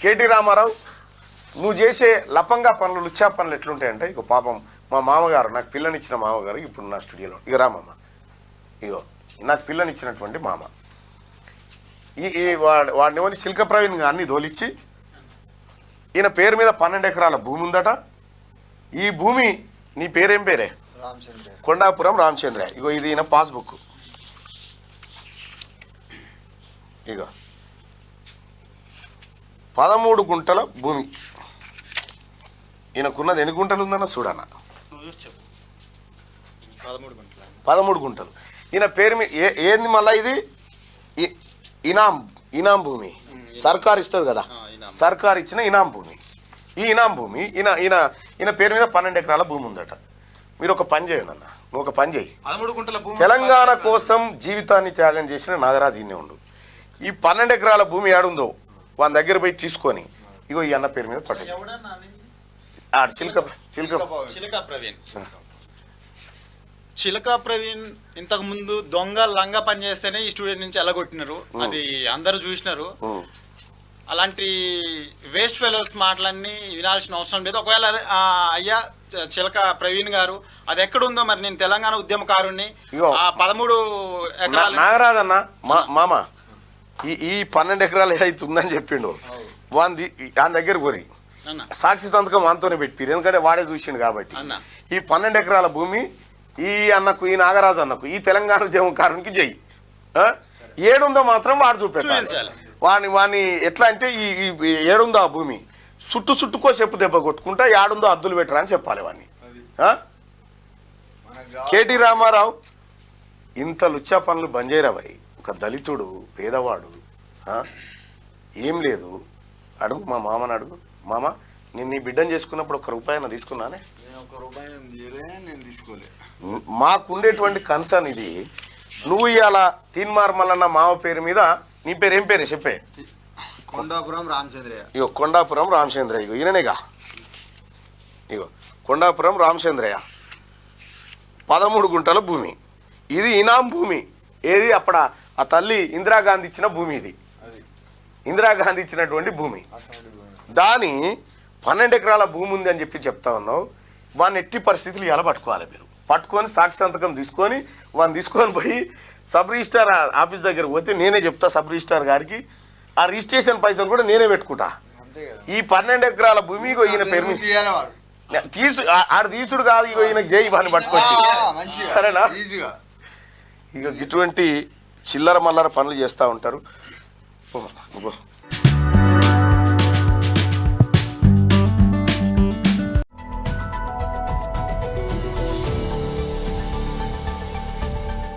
KT Ramarao నువ్వు చేసే లపంగా పనులు లుచ్చా పనులు ఎట్లుంటాయంటే ఇక పాపం మా మామగారు నాకు పిల్లనిచ్చిన మామగారు ఇప్పుడు నా స్టూడియోలో ఇక రామమ్మ ఇగో నాకు పిల్లనిచ్చినటువంటి మామ వాడిని ఏమని శిల్క ప్రవీణ్ గారిని తోలిచ్చి ఈయన పేరు మీద 12 ఎకరాల భూమి ఉందట. ఈ భూమి నీ పేరేం పేరే? కొండాపురం రామచంద్ర. ఇగో ఇది ఈయన పాస్బుక్. ఇగో 13 గుంటల భూమి. ఈయనకున్నది ఎన్ని గుంటలు ఉందన్న చూడన్న. 13 గుంటలు. ఈయన పేరు మీద ఏంది మళ్ళీ ఇది ఇనాం భూమి. సర్కార్ ఇస్తుంది కదా, సర్కార్ ఇచ్చిన ఇనాం భూమి. ఈ ఇనాం భూమి ఈయన పేరు మీద 12 ఎకరాల భూమి ఉందట. మీరు ఒక పని చేయండి అన్న, నువ్వు ఒక పని చేయి. తెలంగాణ కోసం జీవితాన్ని త్యాగం చేసిన నాగరాజు ఇన్నే ఉండు. ఈ 12 ఎకరాల భూమి ఏడుందో వాని దగ్గర పోయి తీసుకొని ఇగో ఈ అన్న పేరు మీద పట్టు. చిలక ప్రవీణ్ ఇంతకు ముందు దొంగ లంగా పని చేస్తేనే ఈ స్టూడెంట్ నుంచి ఎలగొట్టినారు, అది అందరూ చూసినారు. అలాంటి వేస్ట్ ఫెలోస్ మాటలన్నీ వినాల్సిన అవసరం లేదు. ఒకవేళ అయ్యా చిలక ప్రవీణ్ గారు అది ఎక్కడుందో మరి నేను తెలంగాణ ఉద్యమకారుణ్ణి 13 ఎకరాలు నాగరాజన్న మామ ఈ 12 ఎకరాలు ఏదైతే ఉందని చెప్పిండు వాని దగ్గర పోయి సాక్షి సంతకం వానితోనే పెట్టిరు, ఎందుకంటే వాడే చూసిండు కాబట్టి. ఈ 12 ఎకరాల భూమి ఈ అన్నకు, ఈ నాగరాజు అన్నకు, ఈ తెలంగాణ ఉద్యమకారునికి జై ఏడుందో మాత్రం వాడు చూపెట్టాలి. వాని ఎట్లా అంటే ఈ ఏడుందో ఆ భూమి చుట్టుకో చెప్పు దెబ్బ కొట్టుకుంటా ఏడుందో అద్దులు పెట్టరా అని చెప్పాలి వాడిని. కేటీ రామారావు ఇంత లుచ్చా పనులు బంజైరాబాయి ఒక దళితుడు పేదవాడు ఏం లేదు. అడుగు మా మామని అడుగు. మామ నేను నీ బిడ్డను చేసుకున్నప్పుడు 1 రూపాయి తీసుకున్నానే? మాకుండేటువంటి కన్సర్న్ ఇది. నువ్వు ఇవాళ తీన్మార్ మల్లన్న మామ పేరు మీద నీ పేరు ఏం పేరే చెప్పే? కొండాపురం రామచంద్రయ్య. ఇగో కొండాపురం రామచంద్రయ్య. ఇగో ఈయననేగా. ఇగో కొండాపురం రామచంద్రయ్య 13 గుంటల భూమి. ఇది ఇనాం భూమి. ఏది అప్పుడు ఆ తల్లి ఇందిరాగాంధీ ఇచ్చిన భూమి. ఇది ఇందిరాగాంధీ ఇచ్చినటువంటి భూమి. దాని 12 ఎకరాల భూమి ఉంది అని చెప్తా ఉన్నావు. వాడిని ఎట్టి పరిస్థితులు ఎలా పట్టుకోవాలి? మీరు పట్టుకొని సాక్షి సంతకం తీసుకొని వాడిని తీసుకొని పోయి సబ్ రిజిస్టార్ ఆఫీస్ దగ్గర పోతే నేనే చెప్తా సబ్ రిజిస్టార్ గారికి, ఆ రిజిస్ట్రేషన్ పైసలు కూడా నేనే పెట్టుకుంటా. ఈ 12 ఎకరాల భూమి ఇగో ఈయన పేరు ఆడ తీసుడు కాదు, ఇగో ఈయన జై వాడిని పట్టుకొచ్చి. సరేనా? ఇక ఇటువంటి చిల్లర మల్లర పనులు చేస్తూ ఉంటారు.